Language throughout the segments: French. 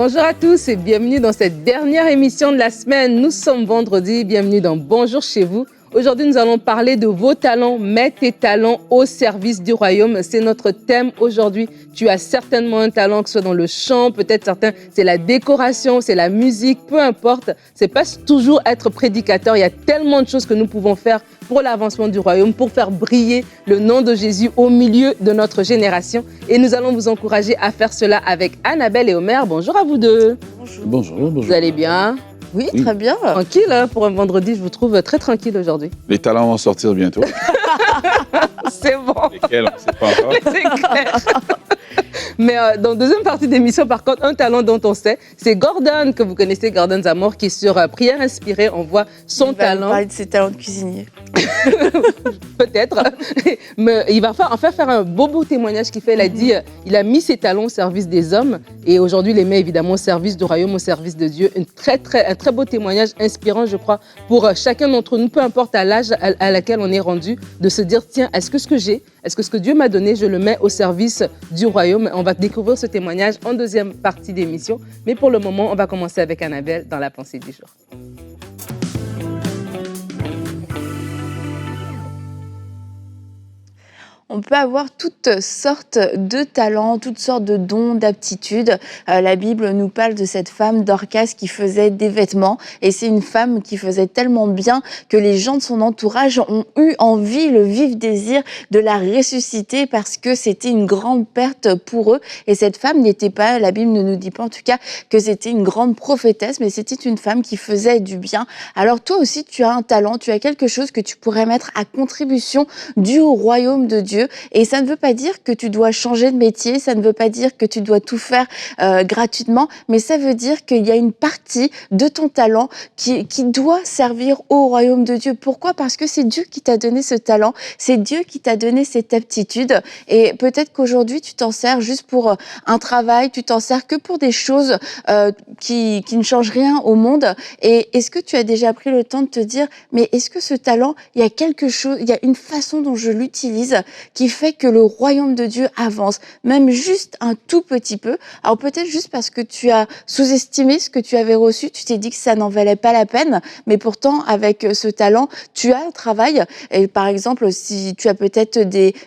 Bonjour à tous et bienvenue dans cette dernière émission de la semaine. Nous sommes vendredi, bienvenue dans Bonjour chez vous. Aujourd'hui, nous allons parler de vos talents. Mets tes talents au service du royaume. C'est notre thème aujourd'hui. Tu as certainement un talent, que ce soit dans le chant, peut-être certains, c'est la décoration, c'est la musique, peu importe. C'est pas toujours être prédicateur. Il y a tellement de choses que nous pouvons faire pour l'avancement du royaume, pour faire briller le nom de Jésus au milieu de notre génération. Et nous allons vous encourager à faire cela avec Annabelle et Omer. Bonjour à vous deux. Bonjour. Bonjour. Vous allez bien? Oui, très bien. Tranquille, hein, pour un vendredi, je vous trouve très tranquille aujourd'hui. Les talents vont sortir bientôt. C'est bon. Lesquels, on ne sait pas encore. C'est clair. Mais dans la deuxième partie d'émission, par contre, un talent dont on sait, c'est Gordon, que vous connaissez, Gordon Zamor, qui est sur Prière Inspirée. On voit son talent. Il va parler de ses talents de cuisinier. Peut-être. Mais il va en faire un beau témoignage qu'il fait. Il a dit, il a mis ses talents au service des hommes et aujourd'hui, il les met évidemment au service du royaume, au service de Dieu. Un très beau témoignage inspirant, je crois, pour chacun d'entre nous, peu importe à l'âge à laquelle on est rendu, de se dire, tiens, est-ce que ce que j'ai, est-ce que ce que Dieu m'a donné, je le mets au service du royaume? On va découvrir ce témoignage en deuxième partie d'émission. Mais pour le moment, on va commencer avec Annabelle dans la pensée du jour. On peut avoir toutes sortes de talents, toutes sortes de dons, d'aptitudes. La Bible nous parle de cette femme Dorcas qui faisait des vêtements. Et c'est une femme qui faisait tellement bien que les gens de son entourage ont eu envie, le vif désir de la ressusciter parce que c'était une grande perte pour eux. Et cette femme n'était pas, la Bible ne nous dit pas en tout cas que c'était une grande prophétesse, mais c'était une femme qui faisait du bien. Alors toi aussi, tu as un talent, tu as quelque chose que tu pourrais mettre à contribution du royaume de Dieu. Et ça ne veut pas dire que tu dois changer de métier, ça ne veut pas dire que tu dois tout faire gratuitement, mais ça veut dire qu'il y a une partie de ton talent qui doit servir au royaume de Dieu. Pourquoi? Parce que c'est Dieu qui t'a donné ce talent, c'est Dieu qui t'a donné cette aptitude. Et peut-être qu'aujourd'hui, tu t'en sers juste pour un travail, tu t'en sers que pour des choses qui ne changent rien au monde. Et est-ce que tu as déjà pris le temps de te dire, mais est-ce que ce talent, il y a quelque chose, il y a une façon dont je l'utilise qui fait que le royaume de Dieu avance, même juste un tout petit peu. Alors peut-être juste parce que tu as sous-estimé ce que tu avais reçu, tu t'es dit que ça n'en valait pas la peine, mais pourtant avec ce talent, tu as un travail. Et par exemple, si tu as peut-être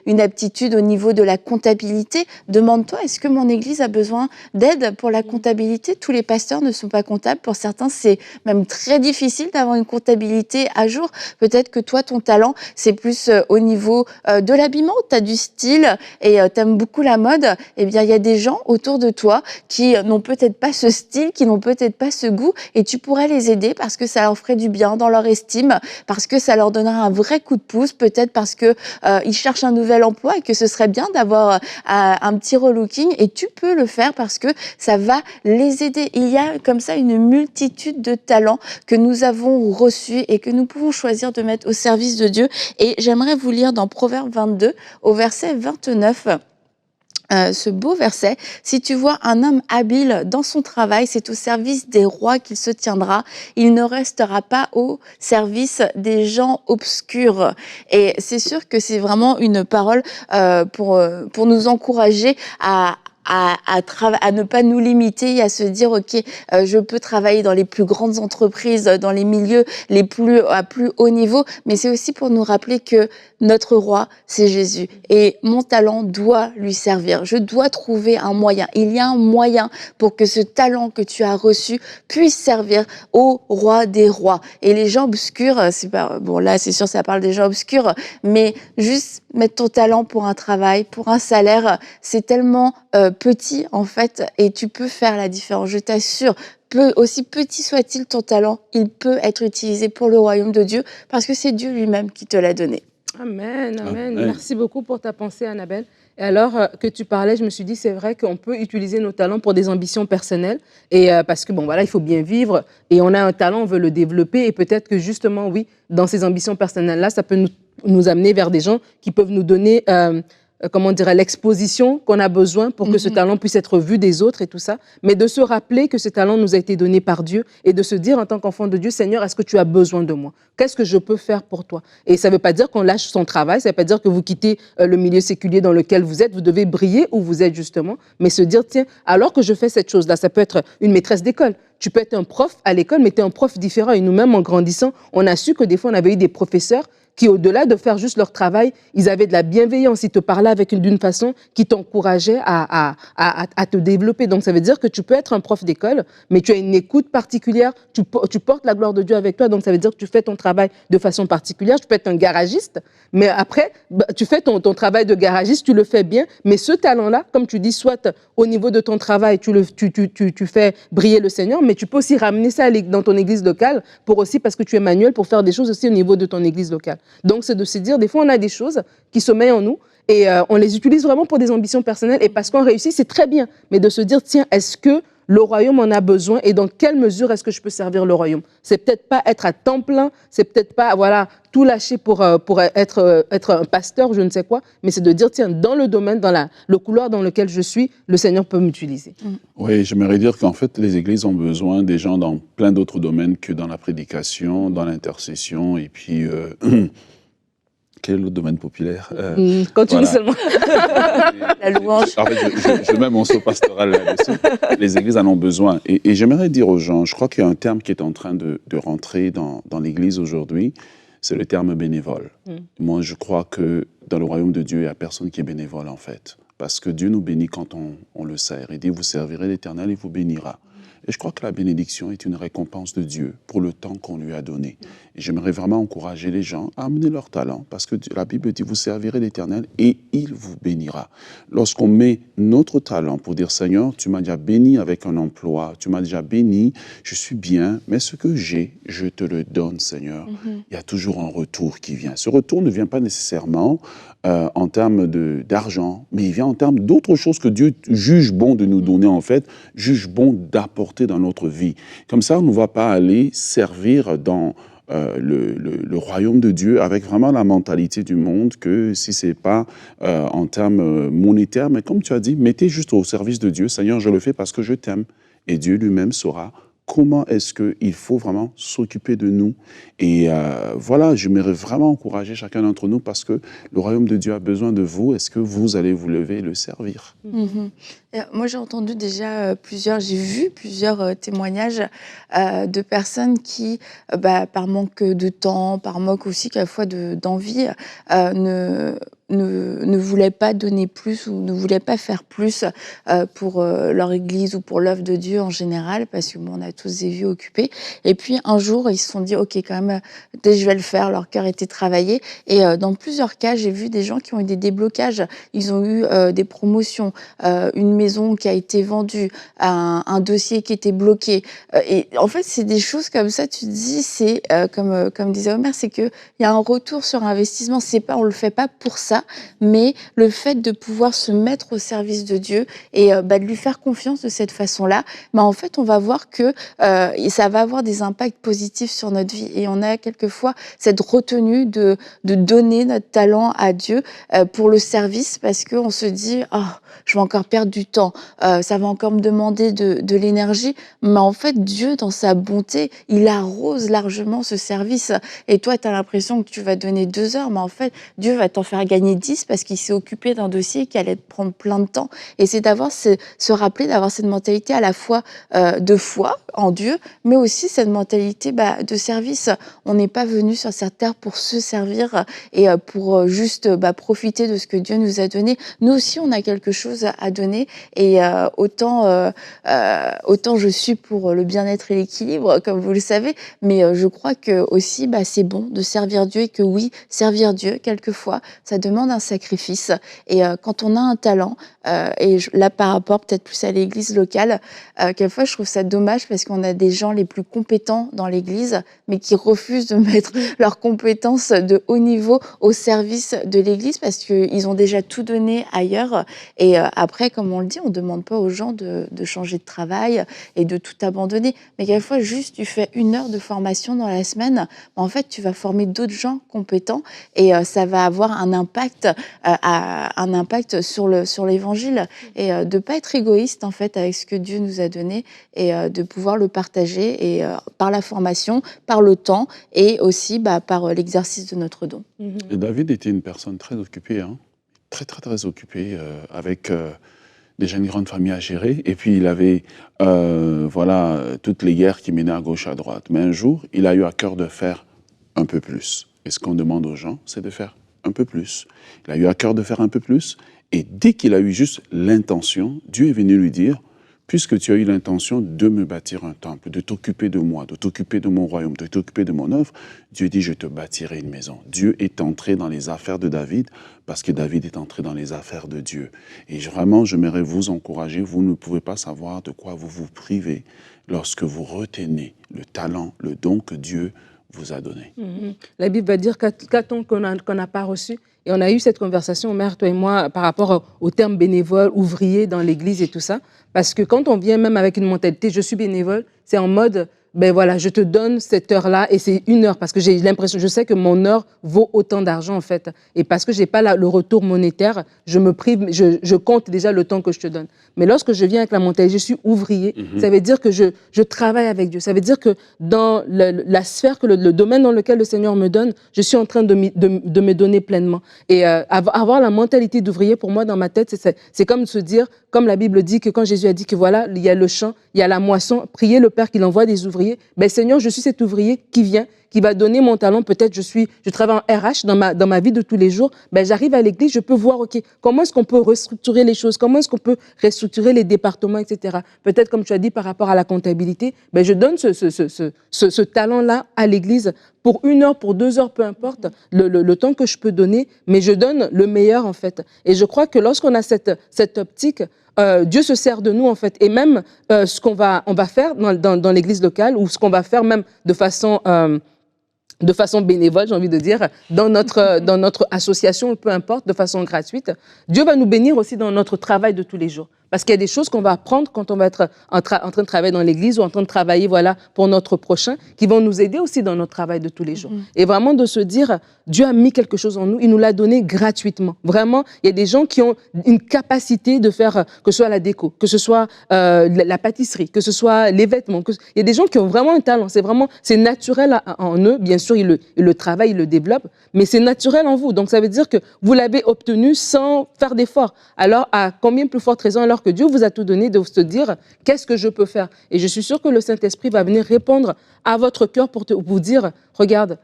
une aptitude au niveau de la comptabilité, demande-toi, est-ce que mon église a besoin d'aide pour la comptabilité? Tous les pasteurs ne sont pas comptables. Pour certains, c'est même très difficile d'avoir une comptabilité à jour. Peut-être que toi, ton talent, c'est plus au niveau de l'habillement. Tu as du style et tu aimes beaucoup la mode, eh bien, il y a des gens autour de toi qui n'ont peut-être pas ce style, qui n'ont peut-être pas ce goût et tu pourrais les aider parce que ça leur ferait du bien dans leur estime, parce que ça leur donnera un vrai coup de pouce, peut-être parce que ils cherchent un nouvel emploi et que ce serait bien d'avoir un petit relooking et tu peux le faire parce que ça va les aider. Il y a comme ça une multitude de talents que nous avons reçus et que nous pouvons choisir de mettre au service de Dieu. Et j'aimerais vous lire dans Proverbe 22, au verset 29, ce beau verset. Si tu vois un homme habile dans son travail, c'est au service des rois qu'il se tiendra. Il ne restera pas au service des gens obscurs. Et c'est sûr que c'est vraiment une parole pour nous encourager à ne pas nous limiter et à se dire ok, je peux travailler dans les plus grandes entreprises, dans les milieux à plus haut niveau, mais c'est aussi pour nous rappeler que notre roi, c'est Jésus et mon talent doit lui servir. Je dois trouver un moyen. Il y a un moyen pour que ce talent que tu as reçu puisse servir au roi des rois. Et les gens obscurs, c'est pas, bon là c'est sûr ça parle des gens obscurs, mais juste mettre ton talent pour un travail, pour un salaire, c'est tellement petit en fait et tu peux faire la différence, je t'assure. Aussi petit soit-il ton talent, il peut être utilisé pour le royaume de Dieu parce que c'est Dieu lui-même qui te l'a donné. Amen, amen. Merci beaucoup pour ta pensée, Annabelle. Et alors que tu parlais, je me suis dit, c'est vrai qu'on peut utiliser nos talents pour des ambitions personnelles. Et parce que, bon, voilà, il faut bien vivre. Et on a un talent, on veut le développer. Et peut-être que justement, oui, dans ces ambitions personnelles-là, ça peut nous amener vers des gens qui peuvent nous donner comment dire, l'exposition qu'on a besoin pour que ce talent puisse être vu des autres et tout ça, mais de se rappeler que ce talent nous a été donné par Dieu et de se dire en tant qu'enfant de Dieu, Seigneur, est-ce que tu as besoin de moi? Qu'est-ce que je peux faire pour toi? Et ça ne veut pas dire qu'on lâche son travail, ça ne veut pas dire que vous quittez le milieu séculier dans lequel vous êtes, vous devez briller où vous êtes justement, mais se dire, tiens, alors que je fais cette chose-là, ça peut être une maîtresse d'école, tu peux être un prof à l'école, mais tu es un prof différent. Et nous-mêmes, en grandissant, on a su que des fois, on avait eu des professeurs qui, au-delà de faire juste leur travail, ils avaient de la bienveillance, ils te parlaient d'une façon qui t'encourageait à te développer. Donc, ça veut dire que tu peux être un prof d'école, mais tu as une écoute particulière, tu portes la gloire de Dieu avec toi, donc ça veut dire que tu fais ton travail de façon particulière. Tu peux être un garagiste, mais après, tu fais ton travail de garagiste, tu le fais bien, mais ce talent-là, comme tu dis, soit au niveau de ton travail, tu fais briller le Seigneur, mais tu peux aussi ramener ça dans ton église locale, parce que tu es manuel, pour faire des choses aussi au niveau de ton église locale. Donc, c'est de se dire, des fois, on a des choses qui sommeillent en nous et on les utilise vraiment pour des ambitions personnelles et parce qu'on réussit, c'est très bien. Mais de se dire, tiens, est-ce que le royaume en a besoin et dans quelle mesure est-ce que je peux servir le royaume? C'est peut-être pas être à temps plein, c'est peut-être pas, tout lâcher pour être un pasteur, je ne sais quoi, mais c'est de dire, tiens, dans le domaine, dans le couloir dans lequel je suis, le Seigneur peut m'utiliser. Oui, j'aimerais dire qu'en fait, les églises ont besoin des gens dans plein d'autres domaines que dans la prédication, dans l'intercession, et puis... quel est l'autre domaine populaire Continue seulement. La louange. En fait, je mets mon saut pastoral là-dessus. Les églises en ont besoin. Et j'aimerais dire aux gens, je crois qu'il y a un terme qui est en train de rentrer dans l'église aujourd'hui, c'est le terme bénévole. Moi, je crois que dans le royaume de Dieu, il n'y a personne qui est bénévole, en fait. Parce que Dieu nous bénit quand on le sert. Il dit, vous servirez l'Éternel, il vous bénira. Et je crois que la bénédiction est une récompense de Dieu pour le temps qu'on lui a donné. Et j'aimerais vraiment encourager les gens à amener leur talent, parce que la Bible dit, vous servirez l'Éternel et il vous bénira. Lorsqu'on met notre talent pour dire, Seigneur, tu m'as déjà béni avec un emploi, tu m'as déjà béni, je suis bien, mais ce que j'ai, je te le donne, Seigneur. Il y a toujours un retour qui vient. Ce retour ne vient pas nécessairement en termes d'argent, mais il vient en termes d'autres choses que Dieu juge bon de nous donner, en fait, juge bon d'apporter dans notre vie. Comme ça, on ne va pas aller servir dans le royaume de Dieu avec vraiment la mentalité du monde, que si ce n'est pas en termes monétaires, mais comme tu as dit, mettez juste au service de Dieu, Seigneur, je le fais parce que je t'aime. Et Dieu lui-même saura comment est-ce qu'il faut vraiment s'occuper de nous. Et voilà, j'aimerais vraiment encourager chacun d'entre nous parce que le royaume de Dieu a besoin de vous. Est-ce que vous allez vous lever et le servir? Moi, j'ai entendu déjà j'ai vu plusieurs témoignages de personnes qui, par manque de temps, par manque aussi quelquefois d'envie, ne voulaient pas donner plus ou ne voulaient pas faire plus pour leur église ou pour l'œuvre de Dieu en général, parce que on a tous des vies occupées. Et puis un jour, ils se sont dit, ok, quand même, je vais le faire. Leur cœur était travaillé. Et dans plusieurs cas, j'ai vu des gens qui ont eu des déblocages. Ils ont eu des promotions, une maison qui a été vendue, un dossier qui était bloqué. Et en fait, c'est des choses comme ça. Tu te dis, c'est comme disait Omer, c'est que il y a un retour sur investissement. C'est pas, on le fait pas pour ça, mais le fait de pouvoir se mettre au service de Dieu et de lui faire confiance de cette façon-là, en fait, on va voir que ça va avoir des impacts positifs sur notre vie. Et on a quelquefois cette retenue de donner notre talent à Dieu pour le service, parce qu'on se dit, je vais encore perdre du temps, ça va encore me demander de l'énergie. Mais en fait, Dieu, dans sa bonté, il arrose largement ce service. Et toi, tu as l'impression que tu vas donner 2 heures, mais en fait, Dieu va t'en faire gagner 10 parce qu'il s'est occupé d'un dossier qui allait te prendre plein de temps. Et c'est d'avoir se rappeler, d'avoir cette mentalité à la fois de foi en Dieu, mais aussi cette mentalité de service. On n'est pas venu sur cette terre pour se servir et pour juste profiter de ce que Dieu nous a donné. Nous aussi, on a quelque chose à donner, et autant je suis pour le bien-être et l'équilibre, comme vous le savez, mais je crois que aussi c'est bon de servir Dieu, et que oui, servir Dieu, quelquefois, ça demande un sacrifice. Et quand on a un talent, et là par rapport peut-être plus à l'église locale, quelquefois je trouve ça dommage parce qu'on a des gens les plus compétents dans l'église, mais qui refusent de mettre leurs compétences de haut niveau au service de l'église parce qu'ils ont déjà tout donné ailleurs. Et après, comme on le dit, on ne demande pas aux gens de changer de travail et de tout abandonner. Mais quelquefois, juste tu fais 1 heure de formation dans la semaine, en fait, tu vas former d'autres gens compétents, et ça va avoir un impact impact, un impact sur l'évangile et de pas être égoïste en fait avec ce que Dieu nous a donné et de pouvoir le partager et par la formation, par le temps et aussi par l'exercice de notre don. Et David était une personne très occupée, hein, très occupée, avec déjà une grande famille à gérer. Et puis il avait toutes les guerres qui menaient à gauche, à droite. Mais un jour, il a eu à cœur de faire un peu plus. Et ce qu'on demande aux gens, c'est de faire un peu plus. Il a eu à cœur de faire un peu plus. Et dès qu'il a eu juste l'intention, Dieu est venu lui dire, puisque tu as eu l'intention de me bâtir un temple, de t'occuper de moi, de t'occuper de mon royaume, de t'occuper de mon œuvre, Dieu dit, je te bâtirai une maison. Dieu est entré dans les affaires de David parce que David est entré dans les affaires de Dieu. Et vraiment, j'aimerais vous encourager, vous ne pouvez pas savoir de quoi vous vous privez lorsque vous retenez le talent, le don que Dieu vous a donné. La Bible va dire qu'attend qu'on n'a pas reçu. Et on a eu cette conversation, Mère, toi et moi, par rapport au terme bénévole, ouvrier dans l'Église et tout ça. Parce que quand on vient même avec une mentalité, je suis bénévole, c'est en mode, ben voilà, je te donne cette heure-là et c'est une heure parce que j'ai l'impression, je sais que mon heure vaut autant d'argent en fait. Et parce que j'ai pas le retour monétaire, je me prive, je compte déjà le temps que je te donne. Mais lorsque je viens avec la mentalité, je suis ouvrier, ça veut dire que je travaille avec Dieu. Ça veut dire que dans la sphère, le domaine dans lequel le Seigneur me donne, je suis en train de me donner pleinement. Et avoir la mentalité d'ouvrier, pour moi, dans ma tête, c'est comme se dire, comme la Bible dit que quand Jésus a dit que voilà, il y a le champ, il y a la moisson, priez le Père qu'il envoie des ouvriers. Ben Seigneur, je suis cet ouvrier qui vient, qui va donner mon talent. Peut-être je travaille en RH dans ma vie de tous les jours. Ben j'arrive à l'église, je peux voir, ok, comment est-ce qu'on peut restructurer les choses, comment est-ce qu'on peut restructurer les départements, etc. Peut-être comme tu as dit par rapport à la comptabilité, ben je donne ce talent-là à l'église pour 1 heure, pour 2 heures, peu importe le temps que je peux donner, mais je donne le meilleur en fait. Et je crois que lorsqu'on a cette optique, Dieu se sert de nous en fait, et même ce qu'on va faire dans l'église locale ou ce qu'on va faire même de façon bénévole, j'ai envie de dire, dans notre association, peu importe, de façon gratuite, Dieu va nous bénir aussi dans notre travail de tous les jours. Parce qu'il y a des choses qu'on va apprendre quand on va être en train de travailler dans l'église ou en train de travailler pour notre prochain, qui vont nous aider aussi dans notre travail de tous les jours. Et vraiment de se dire, Dieu a mis quelque chose en nous, il nous l'a donné gratuitement. Vraiment, il y a des gens qui ont une capacité de faire, que ce soit la déco, que ce soit la pâtisserie, que ce soit les vêtements. Il y a des gens qui ont vraiment un talent, c'est naturel en eux. Bien sûr, ils le travaillent, ils le développent, mais c'est naturel en vous. Donc ça veut dire que vous l'avez obtenu sans faire d'efforts. Alors, à combien plus forte raison, alors que Dieu vous a tout donné, de se dire, qu'est-ce que je peux faire? Et je suis sûre que le Saint-Esprit va venir répondre à votre cœur pour vous dire, regarde,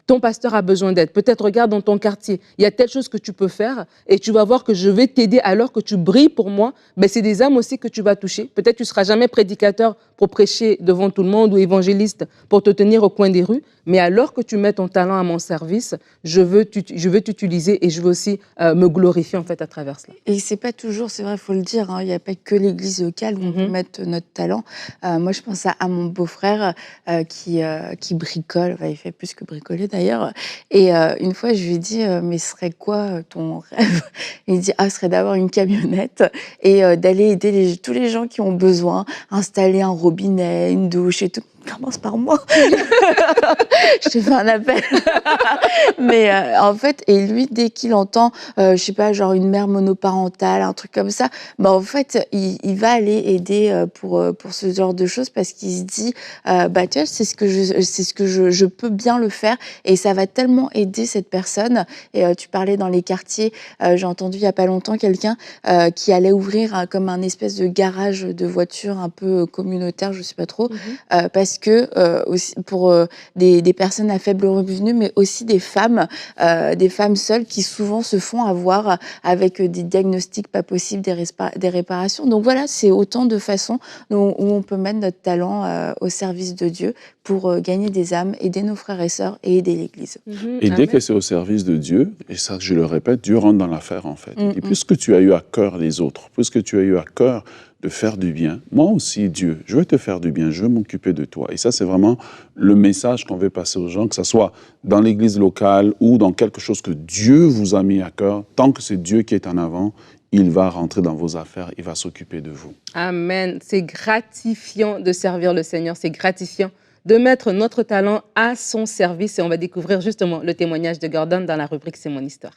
ton pasteur a besoin d'aide. Peut-être regarde dans ton quartier, il y a telle chose que tu peux faire et tu vas voir que je vais t'aider alors que tu brilles pour moi. Ben, c'est des âmes aussi que tu vas toucher. Peut-être tu ne seras jamais prédicateur pour prêcher devant tout le monde ou évangéliste pour te tenir au coin des rues, mais alors que tu mets ton talent à mon service, je veux t'utiliser et je veux aussi me glorifier en fait à travers cela. Et c'est pas toujours, c'est vrai, il faut le dire, il n'y a pas que l'église locale où on peut mettre notre talent. Moi, je pense à mon beau-frère qui bricole, il fait plus que bricoler d'ailleurs. Et une fois, je lui ai dit, mais ce serait quoi ton rêve? Il dit, ce serait d'avoir une camionnette et d'aller aider tous les gens qui ont besoin, installer un robinet, une douche et tout. Commence par moi. Je te fais un appel. Mais en fait, et lui, dès qu'il entend, je sais pas, genre une mère monoparentale, un truc comme ça, en fait, il va aller aider pour ce genre de choses parce qu'il se dit, tu vois, c'est ce que je peux bien le faire et ça va tellement aider cette personne. Et tu parlais dans les quartiers, j'ai entendu il y a pas longtemps quelqu'un qui allait ouvrir comme un espèce de garage de voitures un peu communautaire, je sais pas trop, parce que aussi pour des personnes à faible revenu, mais aussi des femmes seules qui souvent se font avoir avec des diagnostics pas possibles, des réparations. Donc voilà, c'est autant de façons où on peut mettre notre talent au service de Dieu pour gagner des âmes, aider nos frères et sœurs et aider l'Église. Et dès que c'est au service de Dieu, et ça je le répète, Dieu rentre dans l'affaire en fait. Et puisque tu as eu à cœur les autres, puisque tu as eu à cœur de faire du bien, moi aussi Dieu, je veux te faire du bien, je veux m'occuper de toi. Et ça c'est vraiment le message qu'on veut passer aux gens, que ce soit dans l'église locale ou dans quelque chose que Dieu vous a mis à cœur. Tant que c'est Dieu qui est en avant, il va rentrer dans vos affaires, il va s'occuper de vous. Amen. C'est gratifiant de servir le Seigneur, c'est gratifiant de mettre notre talent à son service. Et on va découvrir justement le témoignage de Gordon dans la rubrique « C'est mon histoire ».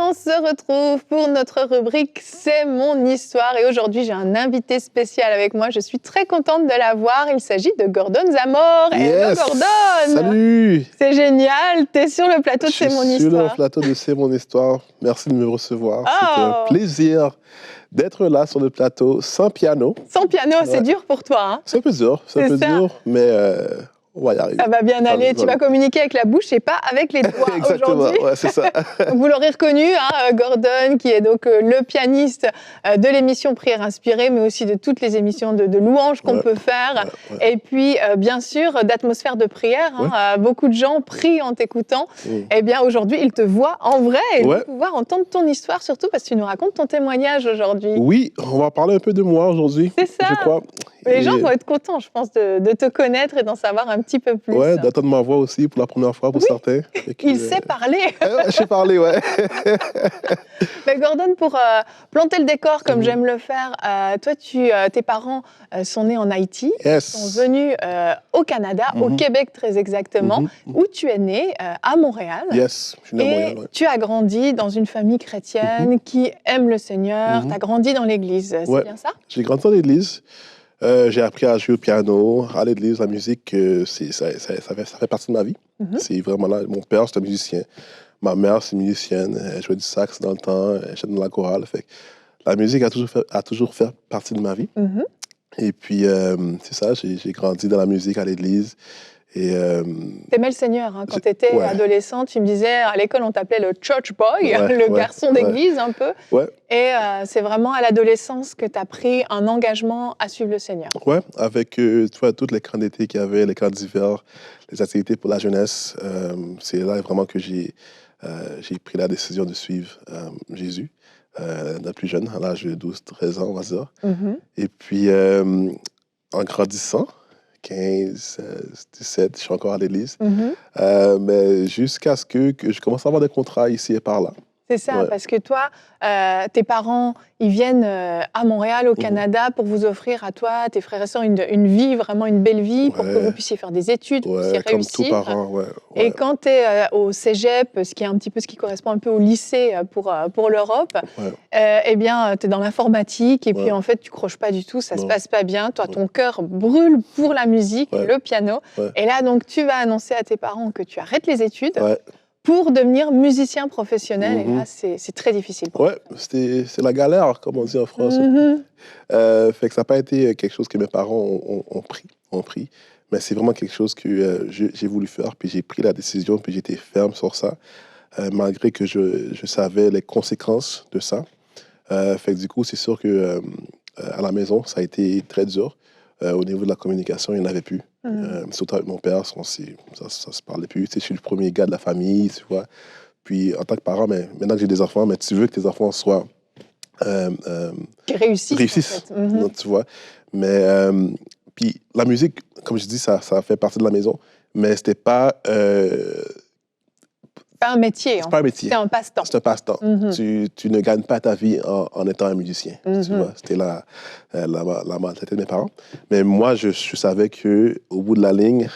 On se retrouve pour notre rubrique C'est mon histoire. Et aujourd'hui, j'ai un invité spécial avec moi. Je suis très contente de l'avoir. Il s'agit de Gordon Zamor. Yes. Hello Gordon. Salut. C'est génial. Tu es sur le plateau de C'est mon Je suis sur histoire. le plateau de C'est mon histoire. Merci de me recevoir. Oh. C'était un plaisir d'être là sur le plateau sans piano. Sans piano, c'est dur pour toi. Hein? C'est un peu dur, mais on va y arriver. Ça va bien aller. Tu vas communiquer avec la bouche et pas avec les doigts aujourd'hui. Ouais, c'est ça. Vous l'aurez reconnu, hein, Gordon, qui est donc le pianiste de l'émission Prière inspirée, mais aussi de toutes les émissions de louanges qu'on peut faire. Ouais. Et puis, bien sûr, d'atmosphère de prière. Hein, beaucoup de gens prient en t'écoutant. Eh bien, aujourd'hui, ils te voient en vrai et vont pouvoir entendre ton histoire, surtout parce que tu nous racontes ton témoignage aujourd'hui. Oui, on va parler un peu de moi aujourd'hui. C'est ça. Je crois. Les gens vont être contents, je pense, de te connaître et d'en savoir un petit peu plus. Oui, d'entendre ma voix aussi pour la première fois pour certains. Il sait parler. Je sais parler, ouais. Mais Gordon, pour planter le décor, comme j'aime le faire, toi, tes parents sont nés en Haïti, sont venus au Canada, au Québec très exactement, où tu es né, à Montréal. Yes, je suis né à Montréal. Tu as grandi dans une famille chrétienne qui aime le Seigneur. Tu as grandi dans l'église, c'est bien ça? J'ai grandi dans l'église. J'ai appris à jouer au piano, à l'église, la musique, ça fait partie de ma vie. C'est vraiment là. Mon père, c'est un musicien. Ma mère, c'est musicienne. Elle jouait du sax dans le temps. Elle chantait dans la chorale. Fait que la musique a toujours fait partie de ma vie. Et puis, c'est ça, j'ai grandi dans la musique à l'église. T'aimais le Seigneur, hein. Quand tu étais adolescent, tu me disais, à l'école, on t'appelait le church boy, le garçon d'église un peu. Et c'est vraiment à l'adolescence que tu as pris un engagement à suivre le Seigneur. Oui, avec tu vois, toutes les camps d'été qu'il y avait, les camps d'hiver, les activités pour la jeunesse. C'est là vraiment que j'ai pris la décision de suivre Jésus, la plus jeune, à l'âge de 12-13 ans, on va dire. Et puis, en grandissant, 15, 17, je suis encore à l'église. Mais jusqu'à ce que je commence à avoir des contrats ici et par là. C'est ça, parce que toi, tes parents, ils viennent à Montréal, au Canada, pour vous offrir à toi, tes frères et sœurs, une vie, vraiment une belle vie, pour que vous puissiez faire des études, que vous puissiez réussir. Comme tous parents, Et quand tu es au cégep, ce qui est un petit peu ce qui correspond un peu au lycée pour l'Europe, eh bien, tu es dans l'informatique, et puis en fait, tu croches pas du tout, ça se passe pas bien. Toi, ton cœur brûle pour la musique, le piano. Et là, donc, tu vas annoncer à tes parents que tu arrêtes les études. Pour devenir musicien professionnel, et là, c'est très difficile. C'est la galère, comme on dit en France. Fait que ça n'a pas été quelque chose que mes parents ont pris, mais c'est vraiment quelque chose que j'ai voulu faire, puis j'ai pris la décision, puis j'étais ferme sur ça, malgré que je savais les conséquences de ça. Fait que du coup, c'est sûr que à la maison, ça a été très dur. Au niveau de la communication, il n'y en avait plus. Surtout avec mon père, ça se parlait plus. Tu sais, je suis le premier gars de la famille, tu vois. Puis, en tant que parent, mais maintenant que j'ai des enfants, mais tu veux que tes enfants soient... réussissent. En fait. Donc, tu vois. Mais, puis, la musique, comme je dis, ça fait partie de la maison, mais c'était pas... pas un métier. C'est pas un métier. C'est un passe-temps. C'est un passe-temps. Tu ne gagnes pas ta vie en étant un musicien. Tu vois, c'était la mentalité de mes parents. Mais moi, je savais qu'au bout de la ligne,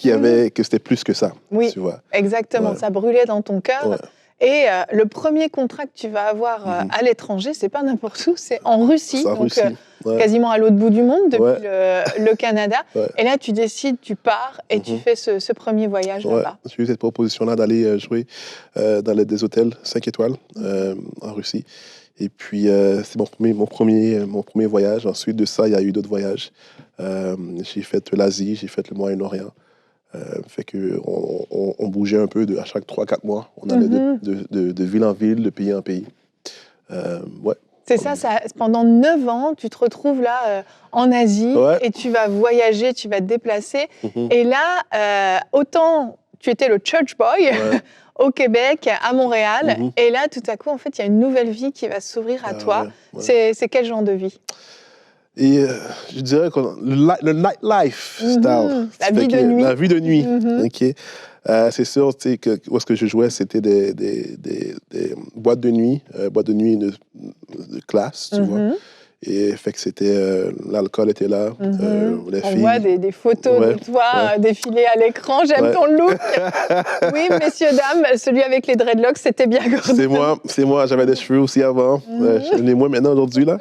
il y avait que c'était plus que ça. Oui, tu vois. Exactement. Ça brûlait dans ton cœur. Et le premier contrat que tu vas avoir à l'étranger, c'est pas n'importe où, c'est en Russie. Quasiment à l'autre bout du monde, depuis le Canada. Et là, tu décides, tu pars et tu fais ce premier voyage là-bas. J'ai eu cette proposition-là d'aller jouer dans des hôtels 5 étoiles en Russie. Et puis, c'est mon premier voyage. Ensuite de ça, il y a eu d'autres voyages. J'ai fait l'Asie, j'ai fait le Moyen-Orient. Fait qu'on bougeait un peu à chaque 3-4 mois. On allait de ville en ville, de pays en pays. C'est ça, pendant 9 ans, tu te retrouves là en Asie et tu vas voyager, tu vas te déplacer. Et là, autant tu étais le church boy au Québec, à Montréal, et là, tout à coup, en fait, il y a une nouvelle vie qui va s'ouvrir à toi. C'est quel genre de vie? Et je dirais que le nightlife style. La vie de nuit. La vie de nuit, OK. C'est sûr, tu sais, que où est-ce que je jouais, c'était des boîtes de nuit de classe, tu vois. Et fait que c'était... l'alcool était là, les On filles... voit des photos de toi défiler à l'écran. J'aime ton look. Oui, messieurs, dames, celui avec les dreadlocks, c'était bien Gordon. C'est moi. J'avais des cheveux aussi avant. Je n'ai moins maintenant aujourd'hui, là.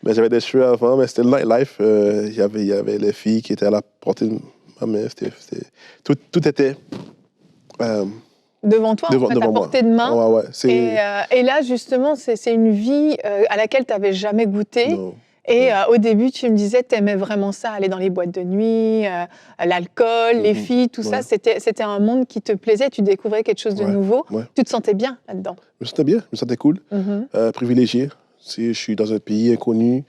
Mais j'avais des cheveux avant. Mais c'était le nightlife. Il y avait les filles qui étaient à la portée de ma main. Tout était... devant toi, en fait, à portée de main. Ouais. Et là, justement, c'est une vie à laquelle tu n'avais jamais goûté. Non. Et au début, tu me disais, tu aimais vraiment ça, aller dans les boîtes de nuit, l'alcool, les filles, tout ça. C'était un monde qui te plaisait, tu découvrais quelque chose de nouveau. Tu te sentais bien là-dedans? Je me sentais bien, je me sentais cool, privilégié. Je suis dans un pays inconnu,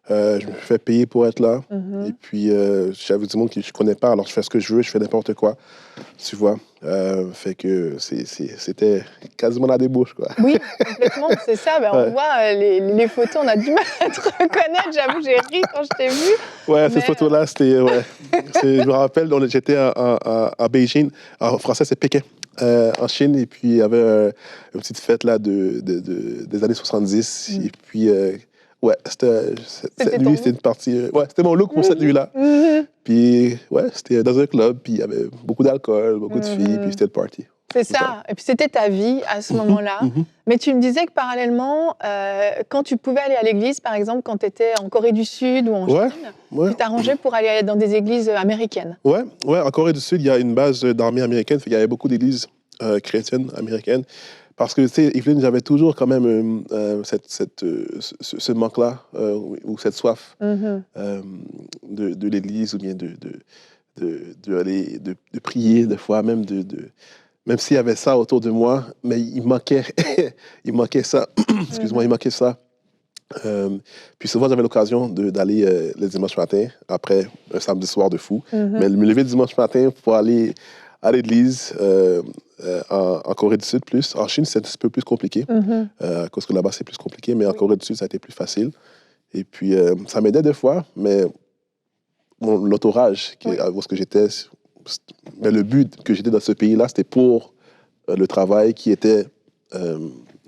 je me fais payer pour être là. Et puis, j'avais du monde que je ne connais pas, alors je fais ce que je veux, je fais n'importe quoi. Tu vois? Fait que c'était quasiment la débauche, quoi. Oui, complètement, c'est ça. On voit les photos, on a du mal à te reconnaître. J'avoue, j'ai ri quand je t'ai vu. Ouais, cette photo-là, c'était... je me rappelle, j'étais à Beijing. En français, c'est Pékin. En Chine, et puis il y avait une petite fête là, des années 70. Et puis, cette nuit, c'était une partie... c'était mon look pour cette nuit-là. Puis, c'était dans un club, puis il y avait beaucoup d'alcool, beaucoup de filles, puis c'était le party. C'est ça. Et puis, c'était ta vie à ce moment-là. Mais tu me disais que parallèlement, quand tu pouvais aller à l'église, par exemple, quand tu étais en Corée du Sud ou en Chine, tu t'arrangeais pour aller dans des églises américaines. Ouais, en Corée du Sud, il y a une base d'armée américaine. Il y avait beaucoup d'églises chrétiennes américaines. Parce que, tu sais, Evelyne, j'avais toujours quand même ce manque-là, ou cette soif de l'église, ou bien de prier, des fois, même même s'il y avait ça autour de moi, mais il manquait ça. Excuse-moi, il manquait ça. Puis souvent, j'avais l'occasion d'aller les dimanches matins, après un samedi soir de fou, mais me lever le dimanche matin pour aller à l'église en Corée du Sud plus. En Chine, c'est un petit peu plus compliqué, à cause que là-bas, c'est plus compliqué, mais en Corée du Sud, ça a été plus facile. Et puis, ça m'aidait des fois, mais l'entourage, où j'étais, mais le but que j'étais dans ce pays-là, c'était pour le travail qui était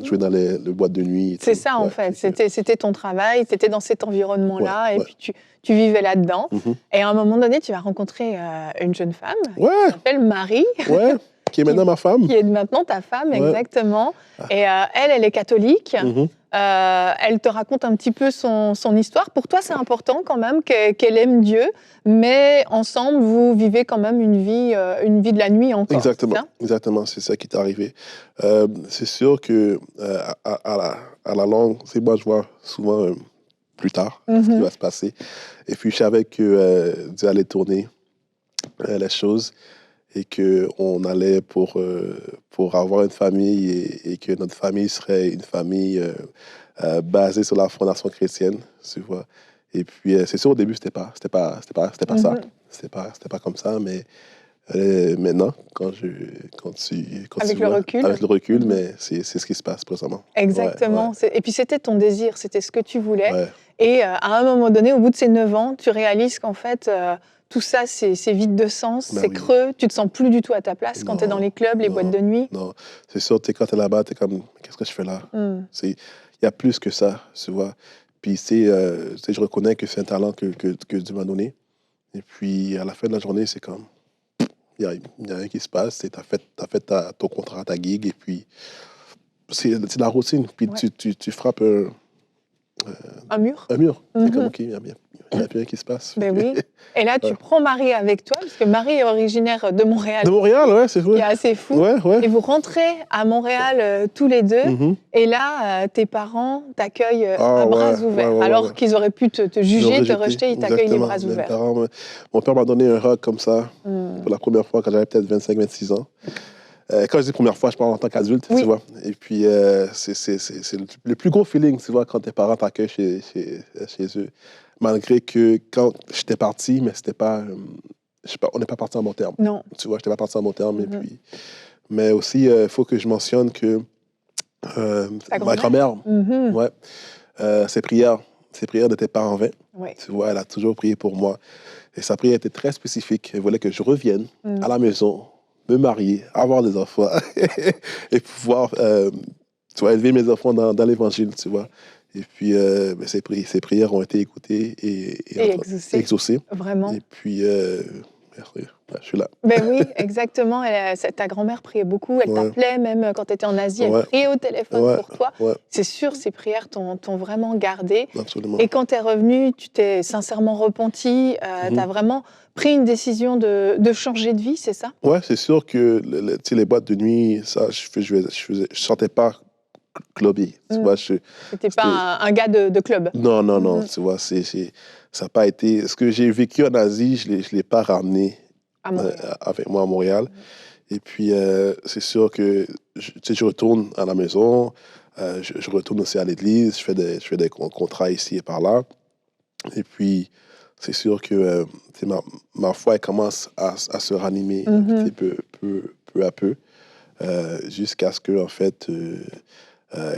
jouer dans les boîtes de nuit. C'est ça, en fait. C'était ton travail, tu étais dans cet environnement-là, et puis tu vivais là-dedans. Et à un moment donné, tu vas rencontrer une jeune femme qui s'appelle Marie. Qui est maintenant ma femme. Qui est maintenant ta femme, exactement. Et elle est catholique. Elle te raconte un petit peu son histoire. Pour toi, c'est important quand même qu'elle aime Dieu, mais ensemble, vous vivez quand même une vie de la nuit encore. Exactement, c'est ça qui est arrivé. C'est sûr que à la longue, c'est moi, je vois souvent plus tard ce qui va se passer. Et puis, je savais que Dieu allait tourner les choses et qu'on allait pour avoir une famille et que notre famille serait une famille basée sur la fondation chrétienne, tu vois. Et puis, c'est sûr, au début, c'était pas ça. C'était pas comme ça, mais maintenant, quand tu avec le recul, mais c'est ce qui se passe présentement. Exactement. Et puis, c'était ton désir, c'était ce que tu voulais. Et à un moment donné, au bout de ces 9 ans, tu réalises qu'en fait... tout ça, c'est vide de sens, c'est creux, tu te sens plus du tout à ta place quand tu es dans les clubs, les boîtes de nuit. Non, c'est sûr, quand tu es là-bas, tu es comme, qu'est-ce que je fais là? Il y a plus que ça, tu vois. Puis, je reconnais que c'est un talent que Dieu m'a donné. Et puis, à la fin de la journée, c'est comme, il n'y a rien qui se passe, tu as fait ton contrat, ta gig, et puis, c'est la routine. Puis, tu frappes un mur. C'est comme, OK, il n'y a plus rien qui se passe. Ben oui. Et là, tu prends Marie avec toi, parce que Marie est originaire de Montréal. De Montréal, c'est fou. C'est assez fou. Et vous rentrez à Montréal tous les deux. Et là, tes parents t'accueillent à bras ouverts. Alors qu'ils auraient pu te juger, te rejeter, ils t'accueillent les bras ouverts. Mon père m'a donné un hug comme ça, pour la première fois, quand j'avais peut-être 25-26 ans. Quand je dis première fois, je parle en tant qu'adulte, tu vois. Et puis, c'est le plus gros feeling, tu vois, quand tes parents t'accueillent chez eux. Malgré que quand j'étais parti, mais c'était pas... on n'est pas parti en bon terme. Non. Tu vois, je n'étais pas parti en bon terme. Mais aussi, il faut que je mentionne que ma grand-mère, ses prières n'étaient pas en vain. Tu vois, elle a toujours prié pour moi. Et sa prière était très spécifique. Elle voulait que je revienne à la maison, me marier, avoir des enfants et pouvoir tu vois, élever mes enfants dans l'Évangile, tu vois. Et puis, ces prières ont été écoutées et exaucées. Vraiment. Et puis, merci, je suis là. Ben oui, exactement. Ta grand-mère priait beaucoup. Elle t'appelait même quand tu étais en Asie. Elle priait au téléphone pour toi. C'est sûr, ces prières t'ont vraiment gardé. Absolument. Et quand tu es revenu, tu t'es sincèrement repenti. Tu as vraiment pris une décision de changer de vie, c'est ça? Oui, c'est sûr que les boîtes de nuit, ça, je sentais pas clubby. Tu vois, c'était pas un gars de club. Non. Tu vois, ça n'a pas été. Ce que j'ai vécu en Asie, je l'ai pas ramené avec moi à Montréal. Et puis, c'est sûr que je retourne à la maison, je retourne aussi à l'église, je fais des contrats ici et par là. Et puis, c'est sûr que ma foi elle commence à se ranimer un petit peu à peu, jusqu'à ce que, en fait,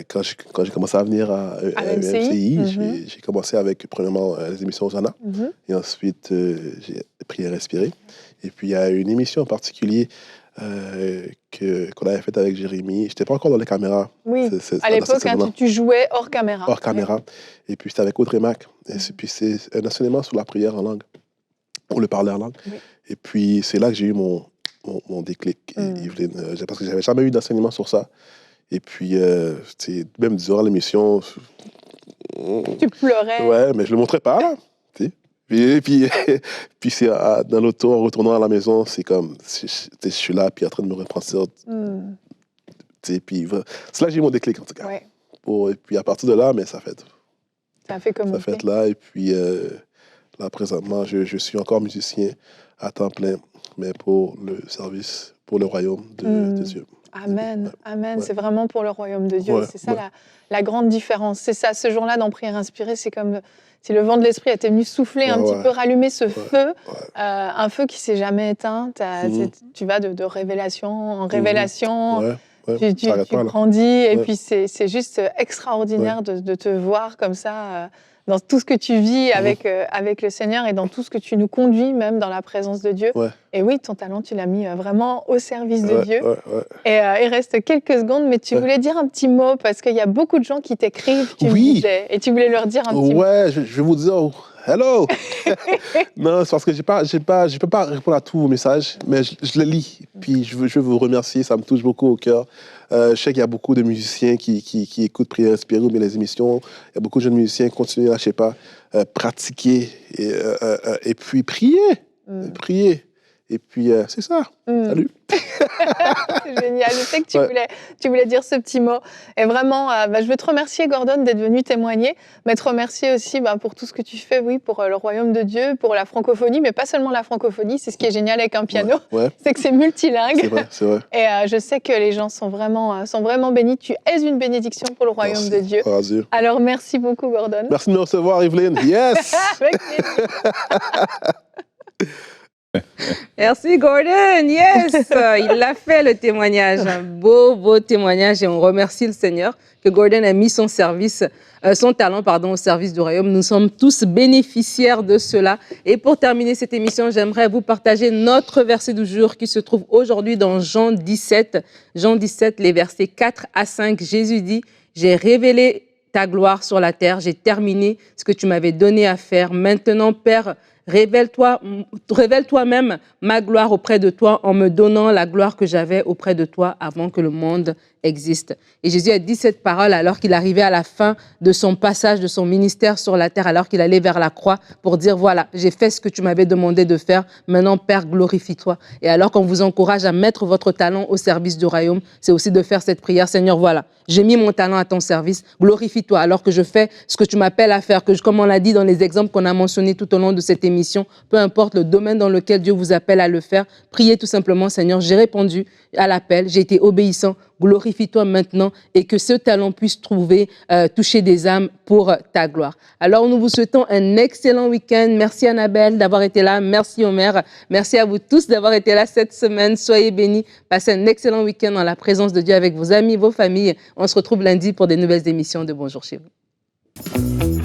quand j'ai commencé à venir à MCI, j'ai commencé avec, premièrement, les émissions Hosanna. Et ensuite, j'ai Prier et Respirer. Et puis, il y a une émission en particulier qu'on avait faite avec Jérémy. Je n'étais pas encore dans les caméras. Oui, à l'époque, tu jouais hors caméra. Hors caméra. Et puis, c'était avec Audrey Mac. Et puis, c'est un enseignement sur la prière en langue, pour le parler en langue. Et puis, c'est là que j'ai eu mon déclic, Evelyne. Parce que je n'avais jamais eu d'enseignement sur ça. Et puis, même durant l'émission... Tu pleurais. Ouais, mais je ne le montrais pas, là. Et puis c'est dans l'auto, en retournant à la maison, c'est comme... Je suis là, puis en train de me repentir. Puis, c'est là que j'ai eu mon déclic, en tout cas. Ouais. Et puis, à partir de là, mais ça fait... Ça fait comme ça fait là. Et puis, là, présentement, je suis encore musicien à temps plein, mais pour le service, pour le royaume de Dieu. Amen, amen. C'est vraiment pour le royaume de Dieu. C'est ça la grande différence. C'est ça, ce jour-là, dans Prière Inspirée, c'est comme si le vent de l'Esprit était venu souffler un petit peu, rallumer ce feu, un feu qui ne s'est jamais éteint. Tu vas de révélation en révélation, tu grandis, et puis c'est juste extraordinaire de te voir comme ça, dans tout ce que tu vis avec le Seigneur et dans tout ce que tu nous conduis, même dans la présence de Dieu. Et oui, ton talent, tu l'as mis vraiment au service de Dieu. Et il reste quelques secondes, mais tu voulais dire un petit mot, parce qu'il y a beaucoup de gens qui t'écrivent, tu me disais, et tu voulais leur dire un petit mot. Je vais vous dire hello. Non, c'est parce que je peux pas répondre à tous vos messages, mais je les lis. Puis je veux vous remercier, ça me touche beaucoup au cœur. Je sais qu'il y a beaucoup de musiciens qui écoutent Prier et Respirer ou bien les émissions. Il y a beaucoup de jeunes musiciens qui continuent à, pratiquer et puis prier. Prier. Et puis, c'est ça. Salut. C'est génial. Je sais que tu voulais dire ce petit mot. Et vraiment, je veux te remercier, Gordon, d'être venu témoigner, mais te remercier aussi pour tout ce que tu fais, pour le royaume de Dieu, pour la francophonie, mais pas seulement la francophonie. C'est ce qui est génial avec un piano. C'est que c'est multilingue. C'est vrai. Et je sais que les gens sont vraiment bénis. Tu es une bénédiction pour le royaume de Dieu. Alors, merci beaucoup, Gordon. Merci de me recevoir, Evelyne. Yes! Avec plaisir. Merci Gordon, yes, il l'a fait le témoignage, un beau témoignage et on remercie le Seigneur que Gordon a mis son talent au service du royaume. Nous sommes tous bénéficiaires de cela. Et pour terminer cette émission, j'aimerais vous partager notre verset du jour qui se trouve aujourd'hui dans Jean 17. Jean 17, les versets 4 à 5. Jésus dit, « J'ai révélé ta gloire sur la terre, j'ai terminé ce que tu m'avais donné à faire. Maintenant, Père, révèle toi-même ma gloire auprès de toi en me donnant la gloire que j'avais auprès de toi avant que le monde existe. » Et Jésus a dit cette parole alors qu'il arrivait à la fin de son passage, de son ministère sur la terre, alors qu'il allait vers la croix pour dire, voilà, j'ai fait ce que tu m'avais demandé de faire. Maintenant, Père, glorifie-toi. Et alors qu'on vous encourage à mettre votre talent au service du royaume, c'est aussi de faire cette prière. Seigneur, voilà, j'ai mis mon talent à ton service. Glorifie-toi alors que je fais ce que tu m'appelles à faire. Comme on l'a dit dans les exemples qu'on a mentionnés tout au long de cette émission, peu importe le domaine dans lequel Dieu vous appelle à le faire, priez tout simplement, Seigneur, j'ai répondu à l'appel, j'ai été obéissant. Glorifie-toi maintenant et que ce talent puisse toucher des âmes pour ta gloire. Alors, nous vous souhaitons un excellent week-end. Merci Annabelle d'avoir été là. Merci Omer. Merci à vous tous d'avoir été là cette semaine. Soyez bénis. Passez un excellent week-end dans la présence de Dieu avec vos amis, vos familles. On se retrouve lundi pour des nouvelles émissions de Bonjour chez vous.